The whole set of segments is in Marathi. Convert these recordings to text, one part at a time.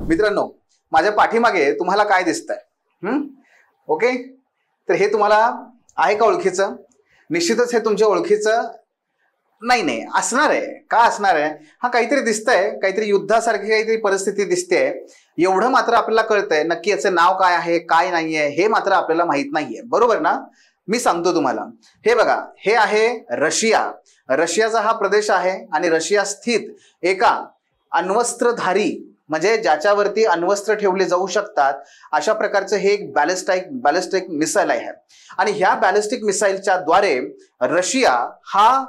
मित्रांनो, माझ्या पाठीमागे तुम्हाला काय दिसतंय? ओके, तर हे तुम्हाला आहे का ओळखीचं? निश्चितच हे तुमच्या ओळखीचं नाही असणार आहे. का असणार आहे? हा काहीतरी दिसतंय, काहीतरी युद्धासारखी काहीतरी परिस्थिती दिसते. एवढं मात्र आपल्याला कळतंय, नक्की याचं नाव काय आहे काय नाहीये हे मात्र आपल्याला माहित नाहीये, बरोबर ना? मी सांगतो तुम्हाला. हे बघा, हे आहे रशिया. रशियाचा हा प्रदेश आहे आणि रशिया स्थित एका अण्वस्त्रधारी, म्हणजे ज्याच्यावरती अण्वस्त्र ठेवले जाऊ शकतात अशा प्रकारचं हे एक बॅलिस्टिक मिसाईल आहे. आणि ह्या बॅलिस्टिक मिसाईलच्या द्वारे रशिया हा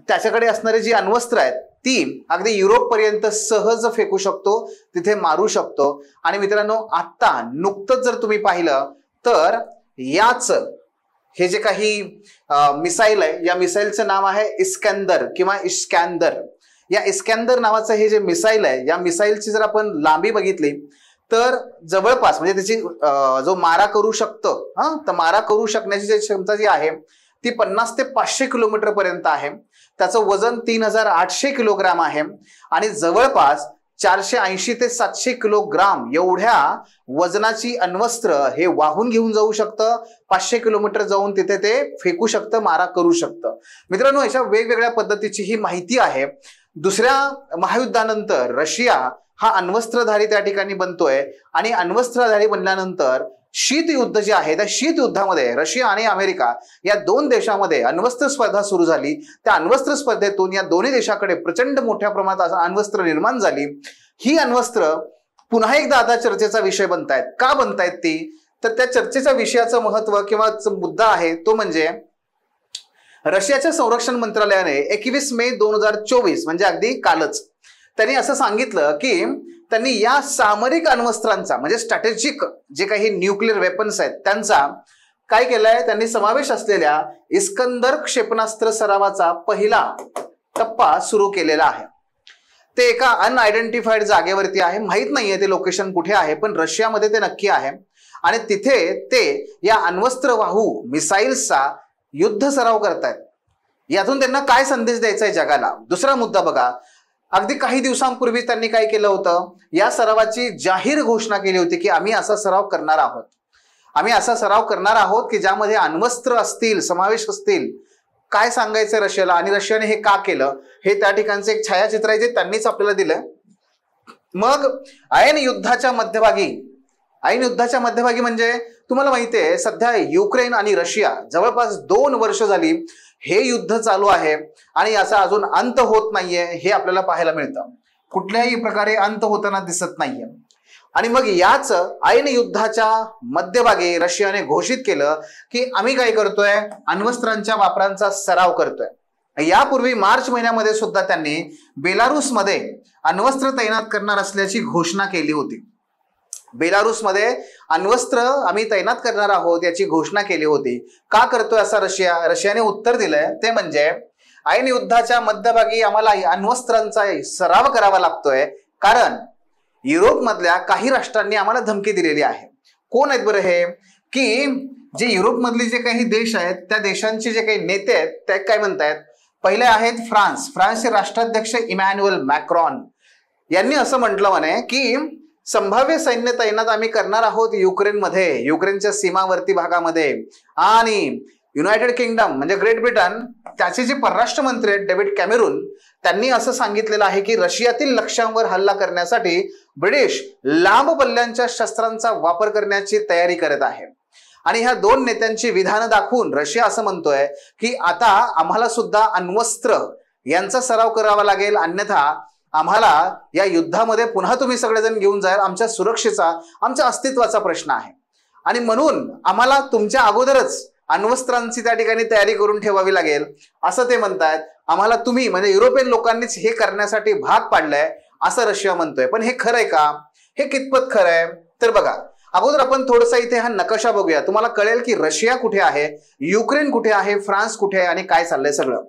त्याच्याकडे असणारे जी अण्वस्त्र आहेत ती अगदी युरोप पर्यंत सहज फेकू शकतो, तिथे मारू शकतो. आणि मित्रांनो, आता नुकतंच जर तुम्ही पाहिलं तर याच हे जे काही मिसाईल आहे, या मिसाईलचं नाव आहे इस्कंदर किंवा इस्कॅंदर. या इस्कॅंदर नावाचं हे जे मिसाईल आहे, या मिसाईलची जर आपण लांबी बघितली तर जवळपास म्हणजे त्याची जो मारा करू शकतं, तर मारा करू शकण्याची जी क्षमता जी आहे ती 50 ते 500 किलोमीटर पर्यंत आहे. त्याचं वजन 3800 किलोग्राम आहे आणि जवळपास 480 ते 700 किलोग्राम एवढ्या वजनाची अण्वस्त्र हे वाहून घेऊन जाऊ शकतं. 500 किलोमीटर जाऊन तिथे ते फेकू शकतं, मारा करू शकतं. मित्रांनो, अशा वेगवेगळ्या पद्धतीची ही माहिती आहे. दुसऱ्या महायुद्धानंतर रशिया हा अण्वस्त्रधारी त्या ठिकाणी बनतोय आणि अण्वस्त्रधारी बनल्यानंतर शीत युद्ध जे आहे त्या शीत युद्धामध्ये रशिया आणि अमेरिका या दोन देशांमध्ये अण्वस्त्र स्पर्धा सुरू झाली. त्या अण्वस्त्र स्पर्धेतून या दोन्ही देशाकडे प्रचंड मोठ्या प्रमाणात अण्वस्त्र निर्माण झाली. ही अण्वस्त्र पुन्हा एकदा आता चर्चेचा विषय बनतायत. का बनतायत ती? तर त्या चर्चेच्या विषयाचं महत्व किंवा मुद्दा आहे तो म्हणजे रशियाच्या संरक्षण मंत्रालयाने 21 मे 2024 म्हणजे अगदी कालच त्यांनी असं सांगितलं की त्यांनी या सामरिक अण्वस्त्रांचा म्हणजे स्ट्रॅटेजिक जे काही न्यूक्लिअर वेपन्स आहेत त्यांचा काय केलंय, त्यांनी समावेश असलेल्या इस्कंदर क्षेपणास्त्र सरावाचा पहिला टप्पा सुरू केलेला आहे. ते एका अनआयडेंटिफाईड जागेवरती आहे, माहित नाहीये ते लोकेशन कुठे आहे, पण रशियामध्ये ते नक्की आहे. आणि तिथे ते या अण्वस्त्रवाहू मिसाईल्सचा युद्ध सराव करतायत. यातून त्यांना काय संदेश द्यायचा आहे जगाला? दुसरा मुद्दा बघा, अगदी काही दिवसांपूर्वी त्यांनी काय केलं होतं, या सरावाची जाहीर घोषणा केली होती की आम्ही असा सराव करणार आहोत. आम्ही असा सराव करणार आहोत की ज्यामध्ये अण्वस्त्र असतील, समावेश असतील. काय सांगायचं रशियाला आणि रशियाने हे का केलं हे त्या ठिकाणचं एक छायाचित्र आहे जे त्यांनीच आपल्याला दिलं. मग ऐन युद्धाच्या मध्यभागी म्हणजे तुम्हाला माहिती आहे सध्या युक्रेन आणि रशिया जवळपास 2 वर्ष झाली हे युद्ध चालू आहे आणि याचा अजून अंत होत नाहीये हे आपल्याला पाहायला मिळतं. कुठल्याही प्रकारे अंत होताना दिसत नाहीये. आणि मग याच ऐन युद्धाच्या मध्यभागी रशियाने घोषित केलं की आम्ही काय करतोय, अण्वस्त्रांच्या वापरांचा सराव करतोय. यापूर्वी मार्च महिन्यामध्ये सुद्धा त्यांनी बेलारूसमध्ये अण्वस्त्र तैनात करणार असल्याची घोषणा केली होती. बेलारूसमध्ये अण्वस्त्र आम्ही तैनात करणार आहोत याची घोषणा केली होती. का करतोय असं रशियाने उत्तर दिलंय ते म्हणजे ऐन युद्धाच्या मध्यभागी आम्हाला अण्वस्त्रांचा सराव करावा लागतोय कारण युरोप मधल्या काही राष्ट्रांनी आम्हाला धमकी दिलेली आहे. कोण आहेत बरं हे? की जे युरोप मधले जे काही देश आहेत त्या देशांचे जे काही नेते आहेत ते काय म्हणतायत? पहिले आहेत फ्रान्सचे राष्ट्राध्यक्ष इमॅन्युअल मॅक्रॉन यांनी असं म्हटलं म्हणे की संभाव्य सैन्य तैनात आम्ही करणार आहोत युक्रेनमध्ये, युक्रेनच्या सीमावर्ती भागामध्ये. आणि युनायटेड किंगडम म्हणजे ग्रेट ब्रिटन, त्याचे जे परराष्ट्र मंत्री आहेत डेव्हिड कॅमेरून, त्यांनी असं सांगितलेलं आहे की रशियातील लक्ष्यांवर हल्ला करण्यासाठी ब्रिटिश लांब पल्ल्यांच्या शस्त्रांचा वापर करण्याची तयारी करत आहे. आणि ह्या दोन नेत्यांची विधानं दाखवून रशिया असं म्हणतोय की आता आम्हाला सुद्धा अण्वस्त्र यांचा सराव करावा लागेल, अन्यथा आम्हाला या युद्धामध्ये पुन्हा तुम्ही सगळेजण घेऊन जाल. आमच्या सुरक्षेचा, आमच्या अस्तित्वाचा प्रश्न आहे आणि म्हणून आम्हाला तुमच्या अगोदरच अण्वस्त्रांची त्या ठिकाणी तयारी करून ठेवावी लागेल असं ते म्हणतायत. आम्हाला तुम्ही म्हणजे युरोपियन लोकांनीच हे करण्यासाठी भाग पाडलंय असं रशिया म्हणतोय. पण हे खरंय का? हे कितपत खरं आहे? तर बघा, अगोदर आपण थोडंसं इथे हा नकाशा बघूया. तुम्हाला कळेल की रशिया कुठे आहे, युक्रेन कुठे आहे, फ्रान्स कुठे आहे आणि काय चाललंय सगळं.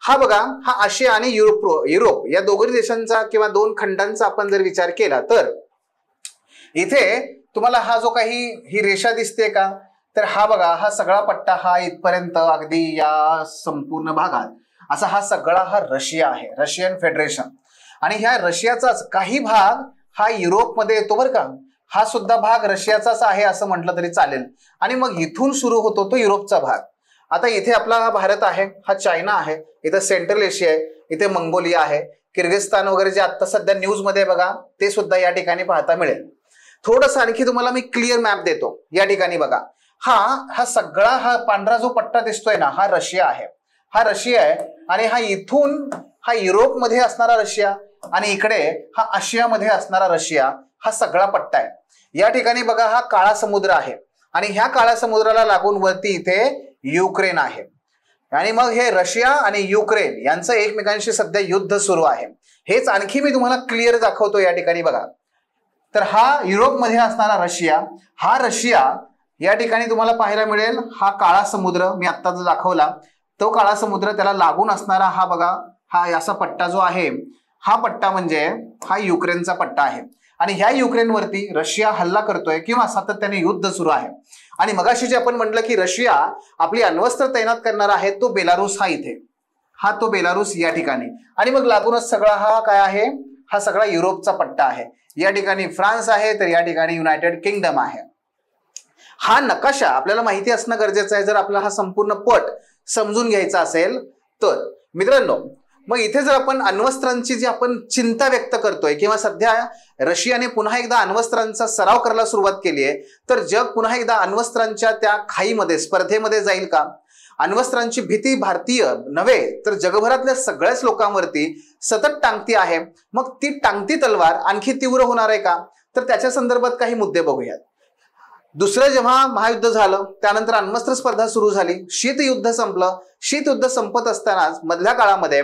हा बघा, हा आशिया आणि युरोप या दोघी देशांचा किंवा दोन खंडांचा आपण जर विचार केला तर इथे तुम्हाला हा जो काही ही रेषा दिसते का, तर हा बघा, हा सगळा पट्टा हा इथपर्यंत अगदी या संपूर्ण भागात असा हा सगळा हा रशिया आहे, रशियन फेडरेशन. आणि ह्या रशियाचाच काही भाग हा युरोपमध्ये येतो बरं का, हा सुद्धा भाग रशियाचाच आहे असं म्हटलं तरी चालेल. आणि मग इथून सुरू होतो तो युरोपचा भाग. आता इथे आपला हा भारत आहे, हा चायना आहे, इथं सेंट्रल एशिया आहे, इथे मंगोलिया आहे, किर्गिस्तान वगैरे जे आता सध्या न्यूज मध्ये बघा ते सुद्धा या ठिकाणी पाहता मिळेल. थोडंसं आणखी तुम्हाला मी क्लिअर मॅप देतो. या ठिकाणी बघा, हा सगळा हा पांढरा जो पट्टा दिसतोय ना, हा रशिया आहे, हा रशिया आहे. आणि हा इथून हा युरोपमध्ये असणारा रशिया आणि इकडे हा आशियामध्ये असणारा रशिया, हा सगळा पट्टा आहे. या ठिकाणी बघा हा काळा समुद्र आहे आणि ह्या काळ्या समुद्राला लागून वरती इथे युक्रेन आहे. आणि मग हे रशिया आणि युक्रेन यांचं एकमेकांशी सध्या युद्ध सुरू आहे. हेच आणखी मी तुम्हाला क्लिअर दाखवतो. या ठिकाणी बघा, तर हा युरोपमध्ये असणारा रशिया, हा रशिया या ठिकाणी तुम्हाला पाहायला मिळेल. हा काळा समुद्र मी आत्ता जो दाखवला तो काळा समुद्र, त्याला लागून असणारा हा बघा, हा असा पट्टा जो आहे, हा पट्टा म्हणजे हा युक्रेनचा पट्टा आहे. आणि ह्या युक्रेनवरती रशिया हल्ला करतोय किंवा सातत्याने युद्ध सुरू आहे. आणि मगाशी जे आपण म्हटलं की रशिया आपली अण्वस्त्र तैनात करणार आहे, तो बेलारूस हा इथे, हा तो बेलारूस या ठिकाणी. आणि मग लागूनच सगळा हा काय आहे, हा सगळा युरोपचा पट्टा आहे. या ठिकाणी फ्रान्स आहे, तर या ठिकाणी युनायटेड किंगडम आहे. हा नकाशा आपल्याला माहिती असणं गरजेचं आहे जर आपल्याला हा संपूर्ण पट समजून घ्यायचा असेल तर. मित्रांनो, मग इथे जर आपण अण्वस्त्रांची जी आपण चिंता व्यक्त करतोय किंवा सध्या रशियाने पुन्हा एकदा अण्वस्त्रांचा सराव करायला सुरुवात केली आहे, तर जग पुन्हा एकदा अण्वस्त्रांच्या त्या खाईमध्ये स्पर्धेमध्ये जाईल का? अण्वस्त्रांची भीती भारतीय नव्हे तर जगभरातल्या सगळ्याच लोकांवरती सतत टांगती आहे. मग ती टांगती तलवार आणखी तीव्र होणार आहे का? तर त्याच्या संदर्भात काही मुद्दे बघूयात. दुसरं जेव्हा महायुद्ध झालं त्यानंतर अण्वस्त्र स्पर्धा सुरू झाली, शीतयुद्ध संपलं. शीतयुद्ध संपत असतानाच मधल्या काळामध्ये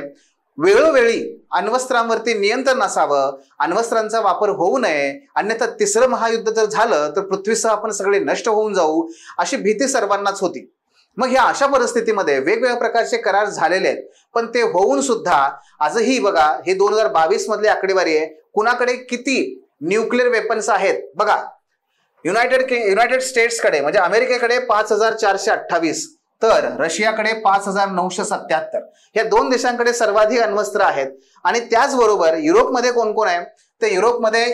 वेळोवेळी अण्वस्त्रांवरती नियंत्रण असावं, अण्वस्त्रांचा वापर होऊ नये, अन्यथा तिसरं महायुद्ध जर झालं तर पृथ्वीसह आपण सगळे नष्ट होऊन जाऊ, अशी भीती सर्वांनाच होती. मग ह्या अशा परिस्थितीमध्ये वेगवेगळ्या प्रकारचे करार झालेले आहेत, पण ते होऊन सुद्धा आजही बघा, हे 2022 मधली आकडेवारी आहे, कुणाकडे किती न्यूक्लिअर वेपन्स आहेत बघा. युनायटेड स्टेट्सकडे म्हणजे अमेरिकेकडे 5428, तर रशियाकडे 5977. या दोन देशांकडे सर्वाधिक अण्वस्त्र आहेत. आणि त्याचबरोबर युरोपमध्ये कोण कोण आहे, तर युरोपमध्ये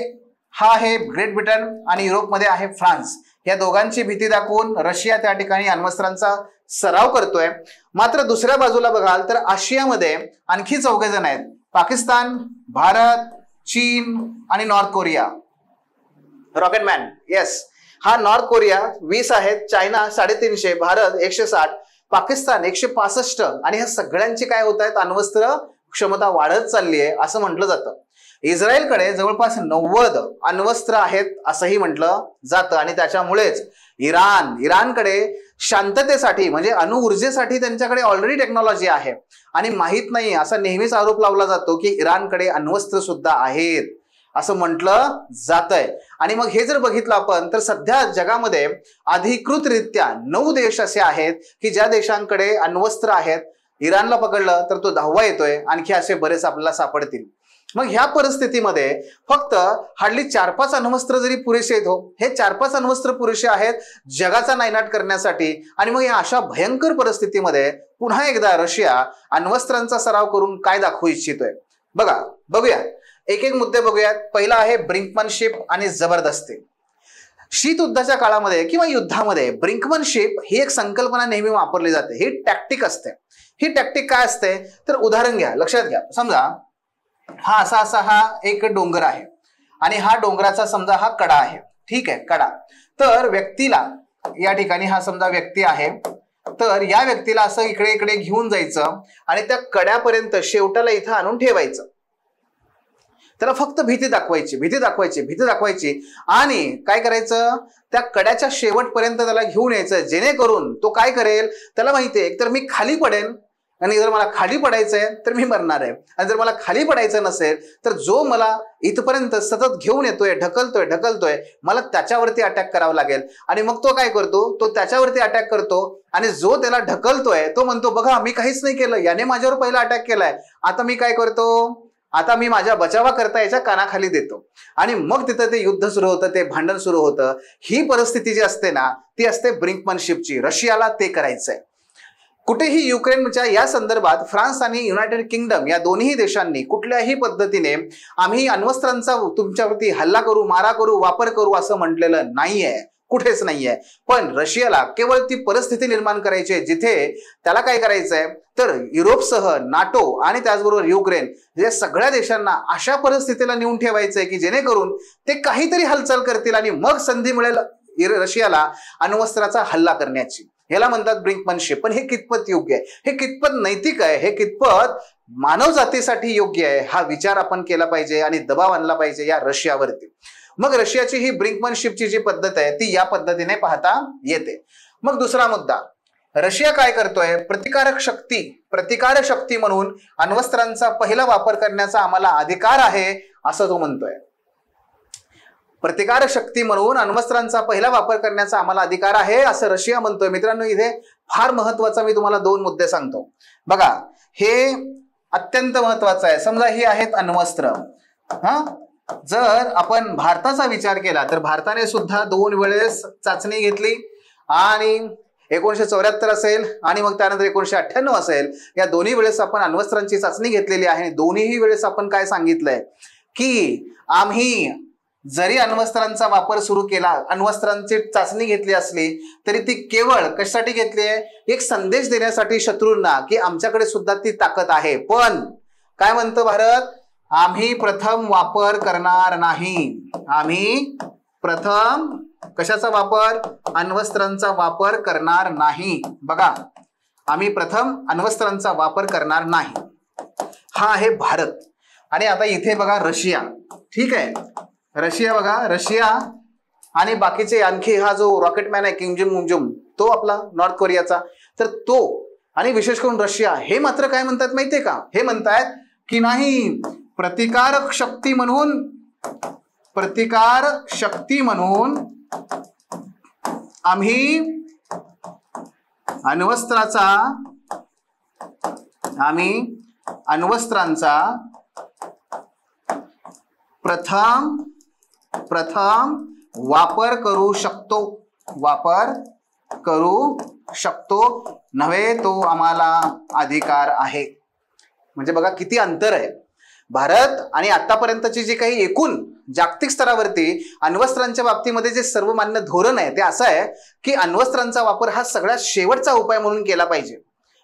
हा आहे ग्रेट ब्रिटन आणि युरोपमध्ये आहे फ्रान्स. या दोघांची भीती दाखवून रशिया त्या ठिकाणी अण्वस्त्रांचा सराव करतोय. मात्र दुसऱ्या बाजूला बघाल तर आशियामध्ये आणखी 4 जण आहेत, पाकिस्तान, भारत, चीन आणि नॉर्थ कोरिया. रॉकेटमॅन, येस, हा नॉर्थ कोरिया 20 आहेत, चायना 350, भारत 160, पाकिस्तान 165. आणि ह्या सगळ्यांची काय होत आहेत, अण्वस्त्र क्षमता वाढत चालली आहे असं म्हटलं जातं. इस्रायलकडे जवळपास 90 अण्वस्त्र आहेत असंही म्हटलं जातं. आणि त्याच्यामुळेच इराणकडे शांततेसाठी म्हणजे अणुऊर्जेसाठी त्यांच्याकडे ऑलरेडी टेक्नॉलॉजी आहे. आणि माहित नाही असा नेहमीच आरोप लावला जातो की इराणकडे अण्वस्त्र सुद्धा आहेत असं म्हटलं जातंय. आणि मग हे जर बघितलं आपण तर सध्या जगामध्ये अधिकृतरित्या 9 देश असे आहेत की ज्या देशांकडे अण्वस्त्र आहेत. इराणला पकडलं तर तो 10वा येतोय, आणखी असे बरेच आपल्याला सापडतील. मग ह्या परिस्थितीमध्ये फक्त हार्डली 4-5 अण्वस्त्र जरी पुरेसे आहेत, हे 4-5 अण्वस्त्र पुरेसे आहेत जगाचा नायनाट करण्यासाठी. आणि मग या अशा भयंकर परिस्थितीमध्ये पुन्हा एकदा रशिया अण्वस्त्रांचा सराव करून काय दाखवू इच्छितोय बघूया. एक एक मुद्दे बघूयात. पहिला आहे ब्रिंकमनशिप आणि जबरदस्ती. शीतयुद्धाच्या काळामध्ये किंवा युद्धामध्ये ब्रिंकमनशिप ही एक संकल्पना नेहमी वापरली जाते. ही टॅक्टिक असते. ही टॅक्टिक काय असते तर उदाहरण घ्या, लक्षात घ्या. समजा हा असा हा एक डोंगर आहे आणि हा डोंगराचा समजा हा कडा आहे, ठीक आहे, कडा. तर व्यक्तीला या ठिकाणी हा समजा व्यक्ती आहे, तर या व्यक्तीला असं इकडे इकडे घेऊन जायचं आणि त्या कड्यापर्यंत शेवटाला इथं आणून ठेवायचं. त्याला फक्त भीती दाखवायची आणि काय करायचं, त्या कड्याच्या शेवटपर्यंत त्याला घेऊन यायचं, जेणेकरून तो काय करेल, त्याला माहितीये एकतर मी खाली पडेल आणि जर मला खाली पडायचंय तर मी मरणार आहे, आणि जर मला खाली पडायचं नसेल तर जो मला इथपर्यंत सतत घेऊन येतोय, ढकलतोय, मला त्याच्यावरती अटॅक करावा लागेल. आणि मग तो काय करतो, तो त्याच्यावरती अटॅक करतो आणि जो त्याला ढकलतोय तो म्हणतो बघा मी काहीच नाही केलं, याने माझ्यावर पहिला अटॅक केलाय, आता मी काय करतो, आता मी माझ्या बचावा करता याच्या कानाखाली देतो. आणि मग तिथं ते युद्ध सुरू होतं, ते भांडण सुरू होतं. ही परिस्थिती जी असते ना ती असते ब्रिंकमनशिपची. रशियाला ते करायचंय. कुठेही युक्रेनच्या या संदर्भात फ्रान्स आणि युनायटेड किंगडम या दोन्ही देशांनी कुठल्याही पद्धतीने आम्ही अण्वस्त्रांचा तुमच्यावरती हल्ला करू, मारा करू, वापर करू असं म्हटलेलं नाहीये, कुठेच नाहीये. पण रशियाला केवळ ती परिस्थिती निर्माण करायची आहे जिथे त्याला काय करायचंय तर युरोपसह नाटो आणि त्याचबरोबर युक्रेन या सगळ्या देशांना अशा परिस्थितीला नेऊन ठेवायचंय की जेणेकरून ते काहीतरी हालचाल करतील आणि मग संधी मिळेल रशियाला अण्वस्त्राचा हल्ला करण्याची. ह्याला म्हणतात ब्रिंकमनशिप. पण हे कितपत योग्य आहे, हे कितपत नैतिक आहे, हे कितपत मानव जातीसाठी योग्य आहे, हा विचार आपण केला पाहिजे आणि दबाव आणला पाहिजे या रशियावरती. मग रशियाची ही ब्रिंकमनशिपची जी पद्धत आहे ती या पद्धतीने पाहता येते. मग दुसरा मुद्दा, रशिया काय करतोय, प्रतिकार शक्ती म्हणून अण्वस्त्रांचा पहिला वापर करण्याचा आम्हाला अधिकार आहे असं तो म्हणतोय. प्रतिकार शक्ती म्हणून अण्वस्त्रांचा पहिला वापर करण्याचा आम्हाला अधिकार आहे असं रशिया म्हणतोय. मित्रांनो, इथे फार महत्वाचा मी तुम्हाला 2 मुद्दे सांगतो. बघा, हे अत्यंत महत्वाचं आहे. समजा ही आहेत अण्वस्त्र. जर आपण भारताचा विचार केला तर भारताने सुद्धा 2 वेळेस चाचणी घेतली आणि 1974 असेल आणि मग त्यानंतर 1998 असेल, या दोन्ही वेळेस आपण अण्वस्त्रांची चाचणी घेतलेली आहे. दोन्हीही वेळेस आपण काय सांगितलंय की आम्ही जरी अण्वस्त्रांचा वापर सुरू केला, अण्वस्त्रांची चाचणी घेतली असली तरी ती केवळ कशासाठी घेतली आहे, एक संदेश देण्यासाठी शत्रूंना की आमच्याकडे सुद्धा ती ताकद आहे. पण काय म्हणतो भारत, आम्ही प्रथम वापर करणार नाही. आम्ही प्रथम कशाचा वापर, अण्वस्त्रांचा वापर करणार नाही. बघा, आम्ही प्रथम अण्वस्त्रांचा वापर करणार नाही. हा आहे भारत. आणि आता इथे बघा रशिया. ठीक आहे, रशिया बघा, रशिया आणि बाकीचे आणखी हा जो रॉकेटमॅन आहे किम जोंग उन, तो आपला नॉर्थ कोरियाचा, तर तो आणि विशेष करून रशिया हे मात्र काय म्हणतात माहितीये का, हे म्हणतात की नाही, प्रतिकार शक्ती म्हणून आम्ही अण्वस्त्रांचा प्रथम वापर करू शकतो नव्हे, तो आम्हाला अधिकार आहे. म्हणजे बघा किती अंतर आहे. भारत आणि आतापर्यंतची जी काही एकूण जागतिक स्तरावरती अण्वस्त्रांच्या बाबतीमध्ये जे सर्वमान्य धोरण आहे ते असं आहे की अण्वस्त्रांचा वापर हा सगळ्यात शेवटचा उपाय म्हणून केला पाहिजे.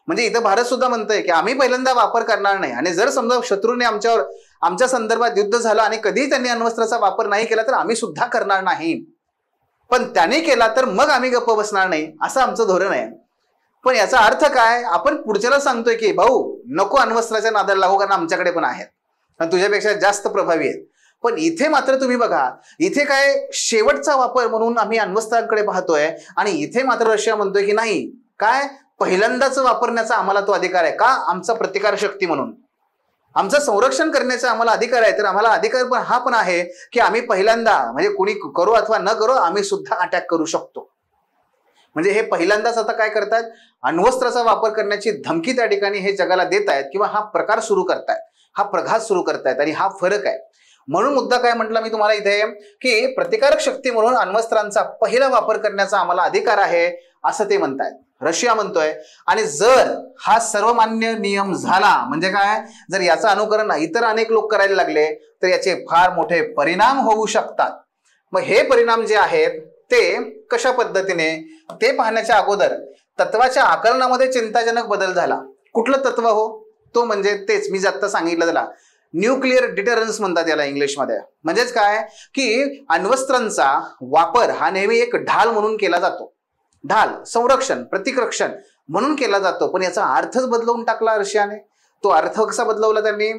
म्हणजे इथं भारत सुद्धा म्हणतोय की आम्ही पहिल्यांदा वापर करणार नाही आणि जर समजा शत्रूने आमच्या संदर्भात युद्ध झालं आणि कधीही त्यांनी अण्वस्त्राचा वापर नाही केला तर आम्ही सुद्धा करणार नाही, पण त्याने केला तर मग आम्ही गप्प बसणार नाही, असं आमचं धोरण आहे. पण याचा अर्थ काय, आपण पुढच्याला सांगतोय की भाऊ नको अण्वस्त्राच्या नादाला लागू, कारण आमच्याकडे पण आहेत आणि तुझ्यापेक्षा जास्त प्रभावी आहेत. पण इथे मात्र तुम्ही बघा, इथे काय शेवटचा वापर म्हणून आम्ही अण्वस्त्रांकडे पाहतोय आणि इथे मात्र रशिया म्हणतोय की नाही, काय पहिल्यांदाच वापरण्याचा आम्हाला तो अधिकार आहे. का, आमचा प्रतिकार शक्ती म्हणून, आमचं संरक्षण करण्याचा आम्हाला अधिकार आहे. तर आम्हाला अधिकार पण हा पण आहे की आम्ही पहिल्यांदा, म्हणजे कोणी करो अथवा न करो, आम्ही सुद्धा अटॅक करू शकतो. म्हणजे हे पहिल्यांदाच आता काय करतायत, अण्वस्त्राचा वापर करण्याची धमकी त्या ठिकाणी हे जगाला देत आहेत किंवा हा प्रकार सुरू करतायत, हा प्रघात सुरू करतायत. आणि हा फरक आहे. म्हणून मुद्दा काय म्हटला मी तुम्हाला इथे की प्रतिकारक शक्ती म्हणून अण्वस्त्रांचा पहिला वापर करण्याचा आम्हाला अधिकार आहे असं ते म्हणतायत, रशिया म्हणतोय. आणि जर हा सर्वमान्य नियम झाला, म्हणजे काय, जर याचं अनुकरण इतर अनेक लोक करायला लागले तर याचे फार मोठे परिणाम होऊ शकतात. मग हे परिणाम जे आहेत ते कशा पद्धतीने, ते पाहण्याच्या अगोदर तत्वाच्या आकलनामध्ये चिंताजनक बदल झाला. कुठलं तत्व हो, तो म्हणजे तेच मी आता सांगितलं, त्याला न्यूक्लिअर डिटरन्स म्हणतात याला इंग्लिशमध्ये. म्हणजेच काय की अण्वस्त्रांचा वापर हा नेहमी एक ढाल म्हणून केला जातो, ढाल, संरक्षण, प्रतिरक्षण म्हणून केला जातो. पण याचा अर्थच बदलवून टाकला रशियाने. तो अर्थ कसा बदलवला त्यांनी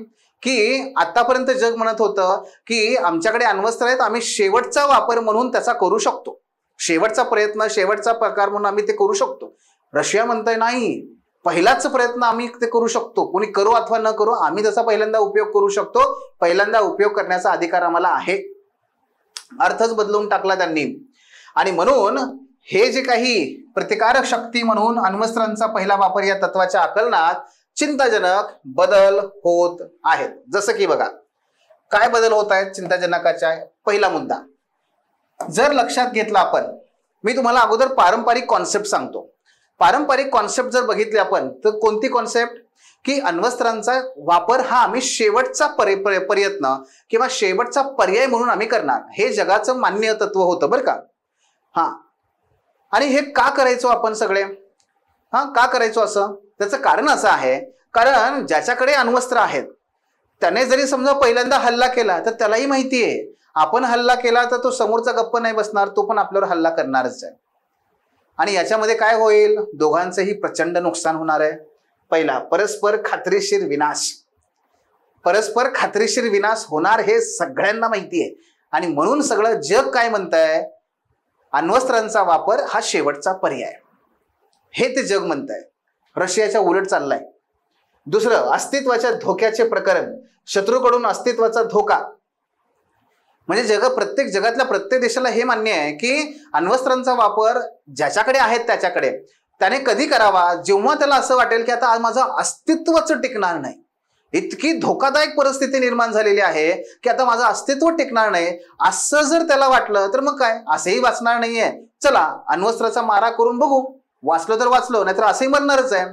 की आतापर्यंत जग म्हणत होतं की आमच्याकडे अण्वस्त्र आहेत, आम्ही शेवटचा वापर म्हणून त्याचा करू शकतो, शेवटचा प्रयत्न, शेवटचा प्रकार म्हणून आम्ही ते करू शकतो. रशिया म्हणतोय नाही, पहिलाच प्रयत्न आम्ही ते करू शकतो, कोणी करू अथवा न करू, आम्ही त्याचा पहिल्यांदा उपयोग करू शकतो, पहिल्यांदा उपयोग करण्याचा अधिकार आम्हाला आहे. अर्थच बदलवून टाकला त्यांनी. आणि म्हणून हे जे काही प्रतिकारक शक्ती म्हणून अण्वस्त्रांचा पहिला वापर या तत्वाच्या आकलनात चिंताजनक बदल होत आहेत. जसं की बघा काय बदल होत आहेत चिंताजनकाच्या. पहिला मुद्दा जर लक्षात घेतला आपण, मी तुम्हाला अगोदर पारंपरिक कॉन्सेप्ट सांगतो. पारंपरिक कॉन्सेप्ट जर बघितली आपण तर कोणती कॉन्सेप्ट, की अण्वस्त्रांचा वापर हा आम्ही शेवटचा प्रयत्न किंवा शेवटचा पर्याय म्हणून आम्ही करणार, हे जगाचं मान्य तत्व होतं बरं का. हा, आणि हे का करायचो आपण सगळे, का करायचो असं, त्याचं कारण असं आहे, कारण ज्याच्याकडे अण्वस्त्र आहेत त्याने जरी समजा पहिल्यांदा हल्ला केला तर त्यालाही माहिती आहे आपण हल्ला केला तर तो समोरचा गप्प नाही बसणार, तो पण आपल्यावर हल्ला करणारच आहे. आणि याच्यामध्ये काय होईल, दोघांचंही प्रचंड नुकसान होणार आहे. पहिला, परस्पर खात्रीशीर विनाश. परस्पर खात्रीशीर विनाश होणार हे सगळ्यांना माहिती आहे, आणि म्हणून सगळं जग काय म्हणतंय, अण्वस्त्रांचा वापर हा शेवटचा पर्याय, हे ते जग म्हणतंय. रशियाच्या उलट चाललाय. दुसरं, अस्तित्वाच्या धोक्याचे प्रकरण, शत्रूकडून अस्तित्वाचा धोका. म्हणजे जगातल्या प्रत्येक देशाला हे मान्य आहे की अण्वस्त्रांचा वापर ज्याच्याकडे आहेत त्याच्याकडे त्याने कधी करावा, जेव्हा त्याला असं वाटेल की आता माझं अस्तित्वच टिकणार नाही, इतकी धोकादायक परिस्थिती निर्माण झालेली आहे की आता माझं अस्तित्व टिकणार नाही, असं जर त्याला वाटलं तर मग काय, असंही वाचणार नाहीये, चला अण्वस्त्राचा मारा करून बघू, वाचलो तर वाचलो, नाहीतर असंही मरणारच आहे.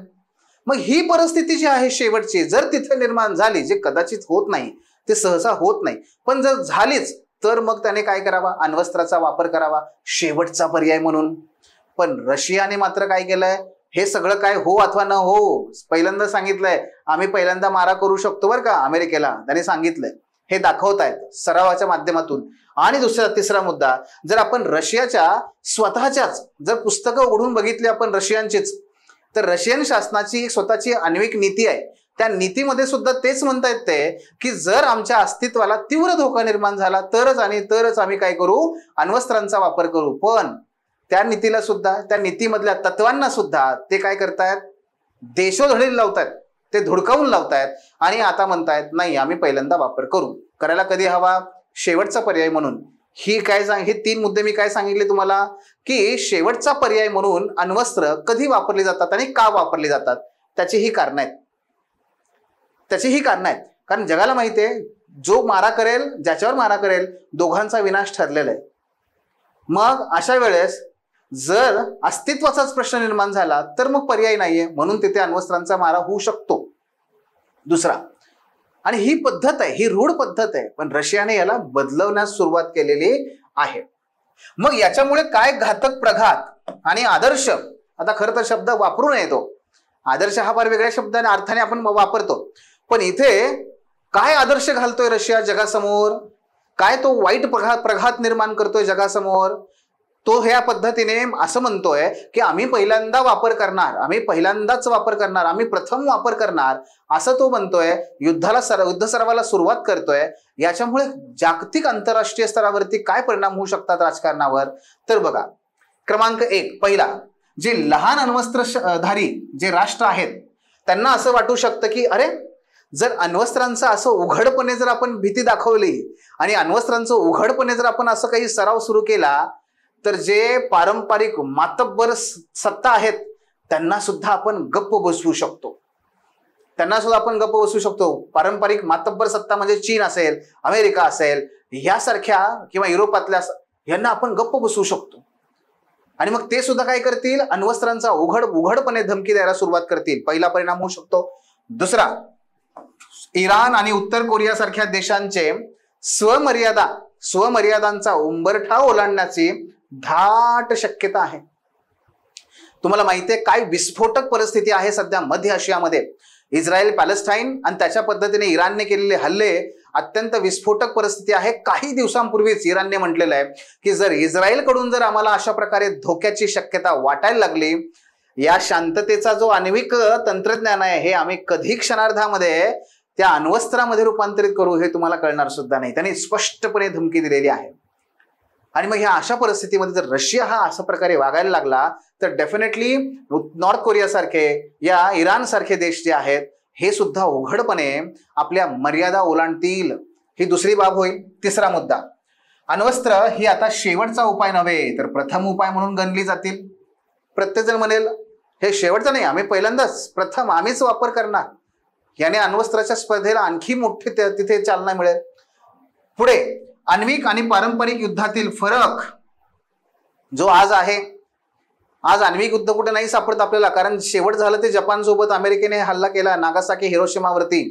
मग ही परिस्थिती जी आहे शेवटची जर तिथे निर्माण झाली, जे कदाचित होत नाही, ते सहसा होत नाही, पण जर झालीच तर मग त्याने काय करावा, अण्वस्त्राचा वापर करावा शेवटचा पर्याय म्हणून. पण रशियाने मात्र काय केलंय, हे सगळं काय हो अथवा न हो, पहिल्यांदा सांगितलंय आम्ही पहिल्यांदा मारा करू शकतो बरं का, अमेरिकेला त्यांनी सांगितलंय, हे दाखवतायत सरावाच्या माध्यमातून. आणि तिसरा मुद्दा, जर आपण रशियाच्या स्वतःच्याच जर पुस्तकं उघडून बघितली आपण रशियनचीच, तर रशियन शासनाची एक स्वतःची आण्विक नीती आहे. त्या नीतीमध्ये सुद्धा तेच म्हणतायत ते की जर आमच्या अस्तित्वाला तीव्र धोका निर्माण झाला तरच आम्ही काय करू, अण्वस्त्रांचा वापर करू. पण त्या नीतीला सुद्धा, त्या नीतीमधल्या तत्वांना सुद्धा ते काय करतायत, देशोधडी लावतायत, ते धुडकावून लावतायत, आणि आता म्हणतायत नाही आम्ही पहिल्यांदा वापर करू. करायला कधी हवा, शेवटचा पर्याय म्हणून. हे 3 मुद्दे मी काय सांगितले तुम्हाला, की शेवटचा पर्याय म्हणून अण्वस्त्र कधी वापरली जातात आणि का वापरली जातात, त्याची ही कारणं आहेत. कारण जगाला माहिती आहे जो मारा करेल, ज्याच्यावर मारा करेल, दोघांचा विनाश ठरलेला आहे. मग अशा वेळेस जर अस्तित्वाचाच प्रश्न निर्माण झाला तर मग पर्याय नाहीये, म्हणून तिथे अण्वस्त्रांचा मारा होऊ शकतो. दुसरा, आणि ही पद्धत आहे, ही रूढ पद्धत आहे, पण रशियाने याला बदलवण्यास सुरुवात केलेली आहे. मग याच्यामुळे काय घातक प्रघात आणि आदर्श, आता खरं तर शब्द वापरू नये तो, आदर्श हा फार वेगळ्या शब्दाने अर्थाने आपण वापरतो, पण इथे काय आदर्श घालतोय रशिया जगासमोर, काय तो वाईट प्रघात निर्माण करतोय जगासमोर. तो ह्या पद्धतीने असं म्हणतोय की आम्ही पहिल्यांदाच वापर करणार, आम्ही प्रथम वापर करणार, असं तो म्हणतोय. युद्ध सरावाला सुरुवात करतोय. याच्यामुळे जागतिक आंतरराष्ट्रीय स्तरावरती काय परिणाम होऊ शकतात राजकारणावर, तर बघा, क्रमांक 1, पहिला, जे लहान अण्वस्त्रधारी जे राष्ट्र आहेत त्यांना असं वाटू शकतं की अरे, जर अण्वस्त्रांचं असं उघडपणे जर आपण भीती दाखवली आणि अण्वस्त्रांचं उघडपणे जर आपण असं काही सराव सुरू केला तर जे पारंपरिक मातब्बर सत्ता आहेत त्यांना सुद्धा आपण गप्प बसवू शकतो. पारंपरिक मातब्बर सत्ता म्हणजे चीन असेल, अमेरिका असेल, यासारख्या किंवा युरोपातल्या, यांना आपण गप्प बसवू शकतो. आणि मग ते सुद्धा काय करतील, अण्वस्त्रांचा उघडपणे धमकी द्यायला सुरुवात करतील. पहिला परिणाम होऊ शकतो. दुसरा, इराण आणि उत्तर कोरिया सारख्या देशांचे स्वमर्यादांचा उंबरठा ओलांडण्याची धाट शक्यता आहे. तुम्हाला माहिती आहे काय विस्फोटक परिस्थिती आहे सध्या मध्य आशियामध्ये. इस्रायल पॅलेस्टाईन आणि त्याच्या पद्धतीने इराणने केलेले हल्ले अत्यंत विस्फोटक परिस्थिती आहे. काही दिवसांपूर्वीच इराणने म्हटलेलं आहे की जर इस्रायल कडून जर आम्हाला अशा प्रकारे धोक्याची शक्यता वाटायला लागली, या शांततेचा जो आण्विक तंत्रज्ञान आहे हे आम्ही कधी क्षणार्धामध्ये त्या अण्वस्त्रामध्ये रूपांतरित करू हे तुम्हाला कळणार सुद्धा नाही. त्यांनी स्पष्टपणे धमकी दिलेली आहे. आणि मग ह्या अशा परिस्थितीमध्ये जर रशिया हा अशा प्रकारे वागायला लागला तर डेफिनेटली नॉर्थ कोरिया सारखे, या इराण सारखे देश जे आहेत हे सुद्धा उघडपणे आपल्या मर्यादा ओलांडतील. ही दुसरी बाब होईल. तिसरा मुद्दा, अण्वस्त्र ही आता शेवटचा उपाय नव्हे तर प्रथम उपाय म्हणून गणली जातील. प्रत्येकजण म्हणेल हे शेवटचं नाही, आम्ही पहिल्यांदाच प्रथम आम्हीच वापर करणार. याने अण्वस्त्राच्या स्पर्धेला आणखी मोठी तिथे चालना मिळेल. पुढे, आण्विक आणि पारंपरिक युद्धातील फरक जो आज आहे आज आण्विक युद्ध कुठे नाही सापडत आपल्याला, कारण शेवट झालं ते जपान सोबत अमेरिकेने हल्ला केला नागासाकी हिरोशिमावरती,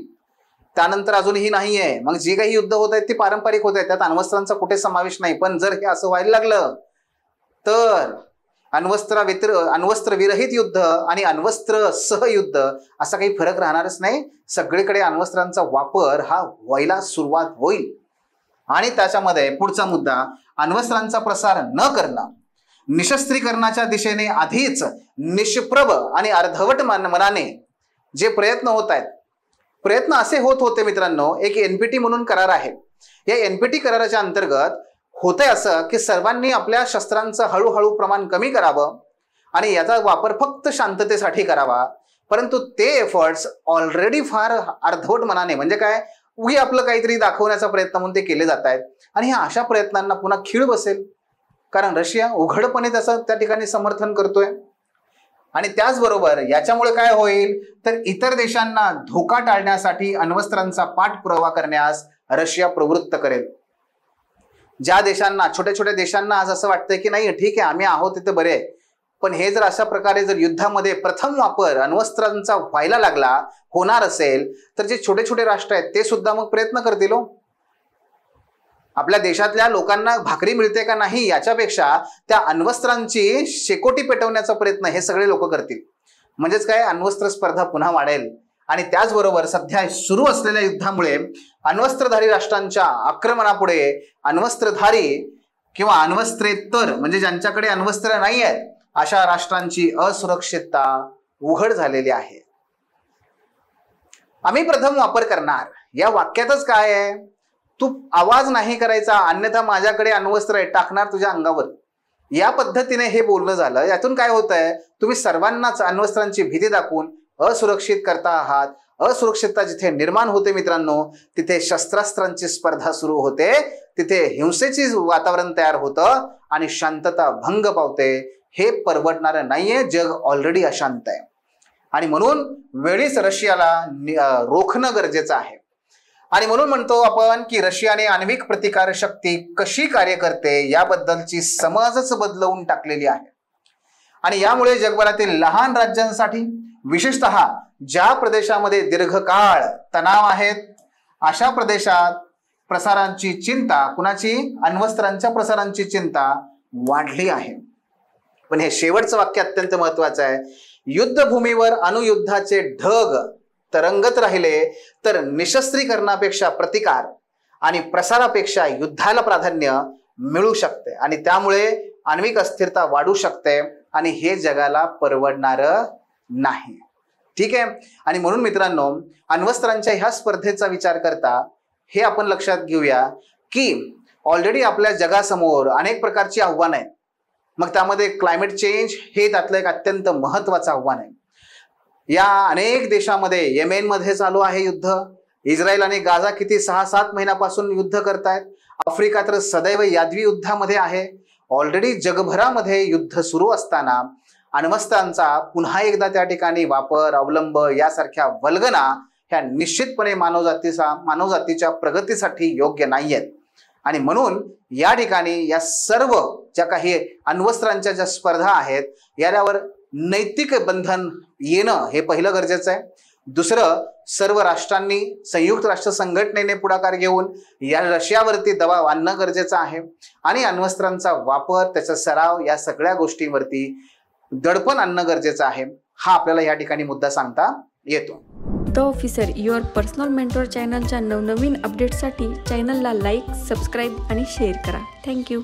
त्यानंतर अजूनही नाही आहे. मग जे काही युद्ध होत आहेत ती पारंपरिक होत आहेत, त्यात अण्वस्त्रांचा कुठे समावेश नाही. पण जर हे असं व्हायला लागलं तर अण्वस्त्र विरहित युद्ध आणि अण्वस्त्र सहयुद्ध असा काही फरक राहणारच नाही. सगळीकडे अण्वस्त्रांचा वापर हा व्हायला सुरुवात होईल. आणि त्याच्यामध्ये पुढचा मुद्दा, अण्वस्त्रांचा प्रसार न करणं. निशस्त्रीकरणाच्या दिशेने आधीच निष्प्रभ आणि अर्धवट मनाने जे प्रयत्न होत आहेत, प्रयत्न असे होत होते मित्रांनो, एक NPT म्हणून करार आहे. या NPT कराराच्या अंतर्गत होतंय असं की सर्वांनी आपल्या शस्त्रांचं हळूहळू प्रमाण कमी करावं आणि याचा वापर फक्त शांततेसाठी करावा. परंतु ते एफर्ट्स ऑलरेडी फार अर्धवट मनाने, म्हणजे काय, उगी आपलं काहीतरी दाखवण्याचा प्रयत्न म्हणून ते केले जात आहेत. आणि ह्या अशा प्रयत्नांना पुन्हा खीळ बसेल, कारण रशिया उघडपणे त्याचं त्या ठिकाणी समर्थन करतोय. आणि त्याचबरोबर याच्यामुळे काय होईल तर इतर देशांना धोका टाळण्यासाठी अण्वस्त्रांचा पाठपुरावा करण्यास रशिया प्रवृत्त करेल. ज्या देशांना, छोट्या छोट्या देशांना आज असं वाटतंय की नाही ठीक आहे आम्ही आहोत तिथे बरे आहे, पण हे जर अशा प्रकारे जर युद्धामध्ये प्रथम वापर अण्वस्त्रांचा व्हायला लागला, होणार असेल, तर जे छोटे छोटे राष्ट्र आहेत ते सुद्धा मग प्रयत्न करतील. आपल्या देशातल्या लोकांना भाकरी मिळते का नाही याच्यापेक्षा त्या अण्वस्त्रांची शेकोटी पेटवण्याचा प्रयत्न हे सगळे लोक करतील. म्हणजेच काय, अण्वस्त्र स्पर्धा पुन्हा वाढेल. आणि त्याचबरोबर सध्या सुरू असलेल्या युद्धामुळे अण्वस्त्रधारी राष्ट्रांच्या आक्रमणापुढे अण्वस्त्रधारी किंवा अण्वस्त्रेतर, म्हणजे ज्यांच्याकडे अण्वस्त्र नाही आहेत, अशा राष्ट्रांची असुरक्षितता उघड झालेली आहे. आम्ही प्रथम वापर करणार या वाक्यातच काय आहे, तू आवाज नाही करायचा अन्यथा माझ्याकडे अण्वस्त्र आहे टाकणार तुझ्या अंगावर, या पद्धतीने हे बोलणं झालं. यातून काय होत आहे, तुम्ही सर्वांनाच अण्वस्त्रांची भीती दाखवून असुरक्षित करता आहात. असुरक्षितता जिथे निर्माण होते मित्रांनो, तिथे शस्त्रास्त्रांची स्पर्धा सुरू होते, तिथे हिंसेचे वातावरण तयार होतं आणि शांतता भंग पावते. हे परवडणारं नाहीये, जग ऑलरेडी अशांत आहे. आणि म्हणून वेळीच रशियाला रोखणं गरजेचं आहे. आणि म्हणून म्हणतो आपण की रशियाने आण्विक प्रतिकार शक्ती कशी कार्य करते याबद्दलची समजच बदलवून टाकलेली आहे. आणि यामुळे जगभरातील लहान राज्यांसाठी, विशेषतः ज्या प्रदेशामध्ये दीर्घकाळ तणाव आहेत, अशा प्रदेशात प्रसारांची चिंता, कुणाची, अण्वस्त्रांच्या प्रसारांची चिंता वाढली आहे. पण हे शेवटचं वाक्य अत्यंत महत्वाचं आहे. युद्धभूमीवर अणुयुद्धाचे ढग तरंगत राहिले तर निशस्त्रीकरणापेक्षा प्रतिकार आणि प्रसारापेक्षा युद्धाला प्राधान्य मिळू शकते आणि त्यामुळे आण्विक अस्थिरता वाढू शकते आणि हे जगाला परवडणारं नाही. ठीक आहे. आणि म्हणून मित्रांनो, अण्वस्त्रांच्या ह्या स्पर्धेचा विचार करता हे आपण लक्षात घेऊया की ऑलरेडी आपल्या जगासमोर अनेक प्रकारची आव्हानं आहेत. मग त्यामध्ये क्लायमेट चेंज हे त्यातलं एक अत्यंत महत्वाचं आव्हान आहे. या अनेक देशामध्ये, येमेनमध्ये चालू आहे युद्ध, इस्रायल आणि गाझा किती 6-7 महिन्यापासून युद्ध करतायत. आफ्रिका तर सदैव यादवी युद्धामध्ये आहे. ऑलरेडी जगभरामध्ये युद्ध सुरू असताना अण्वस्त्रांचा पुन्हा एकदा त्या ठिकाणी वापर, अवलंब यासारख्या वल्गना ह्या निश्चितपणे मानवजातीच्या प्रगतीसाठी योग्य नाही आहेत. आणि म्हणून या ठिकाणी या सर्व ज्या काही अण्वस्त्रांच्या ज्या स्पर्धा आहेत यावर नैतिक बंधन येणं हे पहिलं गरजेचं आहे. दुसरं, सर्व राष्ट्रांनी, संयुक्त राष्ट्र संघटनेने पुढाकार घेऊन या रशियावरती दबाव आणणं गरजेचं आहे. आणि अण्वस्त्रांचा वापर, त्याचा सराव, या सगळ्या गोष्टींवरती दडपण आणणं गरजेचं आहे. हा आपल्याला या ठिकाणी मुद्दा सांगता येतो. The officer, your personal mentor चॅनलच्या नवनवीन अपडेट्ससाठी चॅनलला लाईक, सबस्क्राईब आणि शेअर करा. थँक्यू.